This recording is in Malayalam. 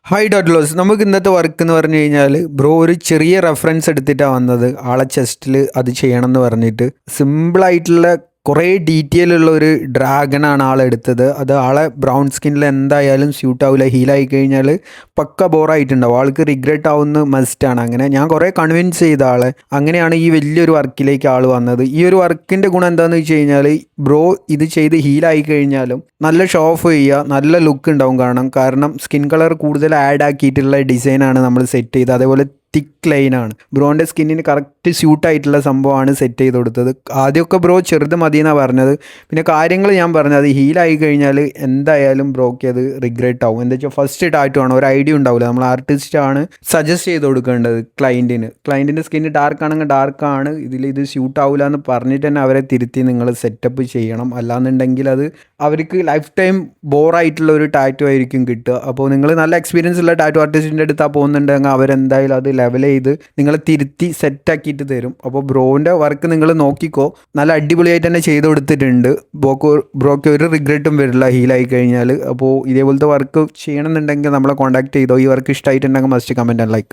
ഹായ് ഡോട്ട്ലോസ് നമുക്ക് ഇന്നത്തെ വർക്ക് എന്ന് പറഞ്ഞു കഴിഞ്ഞാൽ ബ്രോ ഒരു ചെറിയ റെഫറൻസ് എടുത്തിട്ടാണ് വന്നത് ആളെ ചെസ്റ്റിൽ അത് ചെയ്യണം എന്ന് പറഞ്ഞിട്ട് സിമ്പിളായിട്ടുള്ള കുറേ ഡീറ്റെയിൽ ഉള്ള ഒരു ഡ്രാഗനാണ് ആളെടുത്തത്. അത് ആളെ ബ്രൗൺ സ്കിന്നിൽ എന്തായാലും സ്യൂട്ട് ആവില്ല. ഹീലായി കഴിഞ്ഞാൽ പക്ക ബോറായിട്ടുണ്ടാവും, ആൾക്ക് റിഗ്രറ്റ് ആവുന്ന മസ്റ്റാണ്. അങ്ങനെ ഞാൻ കുറേ കൺവിൻസ് ചെയ്ത ആളെ, അങ്ങനെയാണ് ഈ വലിയൊരു വർക്കിലേക്ക് ആൾ വന്നത്. ഈ ഒരു വർക്കിൻ്റെ ഗുണം എന്താണെന്ന് വെച്ച് കഴിഞ്ഞാൽ ബ്രോ ഇത് ചെയ്ത് ഹീലായി കഴിഞ്ഞാലും നല്ല ഷോ ഓഫ് ചെയ്യുക, നല്ല ലുക്ക് ഉണ്ടാവും കാണാം. കാരണം സ്കിൻ കളർ കൂടുതൽ ആഡ് ആക്കിയിട്ടുള്ള ഡിസൈനാണ് നമ്മൾ സെറ്റ് ചെയ്തത്. അതേപോലെ തിക്ക് ലൈനാണ്, ബ്രോൻ്റെ സ്കിന്നിന് കറക്റ്റ് സ്യൂട്ടായിട്ടുള്ള സംഭവമാണ് സെറ്റ് ചെയ്ത് കൊടുത്തത്. ആദ്യമൊക്കെ ബ്രോ ചെറുത് മതി എന്നാണ് പറഞ്ഞത്. പിന്നെ കാര്യങ്ങൾ ഞാൻ പറഞ്ഞത് ഹീലായി കഴിഞ്ഞാൽ എന്തായാലും ബ്രോക്ക് അത് റിഗ്രറ്റ് ആവും. എന്താ വെച്ചാൽ ഫസ്റ്റ് ടാറ്റു ആണ്, ഒരു ഐഡിയ ഉണ്ടാവില്ല. നമ്മൾ ആർട്ടിസ്റ്റാണ് സജസ്റ്റ് ചെയ്ത് കൊടുക്കേണ്ടത് ക്ലയൻറ്റിൻ്റെ സ്കിന്ന് ഡാർക്ക് ആണെങ്കിൽ ഡാർക്കാണ്, ഇത് സ്യൂട്ട് ആവില്ല എന്ന് പറഞ്ഞിട്ട് തന്നെ അവരെ തിരുത്തി നിങ്ങൾ സെറ്റപ്പ് ചെയ്യണം. അല്ലാന്നുണ്ടെങ്കിൽ അത് അവർക്ക് ലൈഫ് ടൈം ബോറായിട്ടുള്ള ഒരു ടാറ്റു ആയിരിക്കും കിട്ടുക. അപ്പോൾ നിങ്ങൾ നല്ല എക്സ്പീരിയൻസ് ഉള്ള ടാറ്റു ആർട്ടിസ്റ്റിൻ്റെ അടുത്താണ് പോകുന്നുണ്ടെങ്കിൽ അവരെന്തായാലും അത് ലെവൽ ചെയ്ത് നിങ്ങളെ തിരുത്തി സെറ്റാക്കിയിട്ട് തരും. അപ്പോൾ ബ്രോൻ്റെ വർക്ക് നിങ്ങൾ നോക്കിക്കോ, നല്ല അടിപൊളിയായിട്ട് തന്നെ ചെയ്ത് കൊടുത്തിട്ടുണ്ട്. ബ്രോക്ക് ഒരു റിഗ്രറ്റും വരില്ല ഹീലായി കഴിഞ്ഞാൽ. അപ്പോൾ ഇതേപോലത്തെ വർക്ക് ചെയ്യണമെന്നുണ്ടെങ്കിൽ നമ്മളെ കോൺടാക്ട് ചെയ്തോ. ഈ വർക്ക് ഇഷ്ടമായിട്ടുണ്ടെങ്കിൽ മസ്റ്റ് കമൻറ്റ് ആൻഡ് ലൈക്ക്.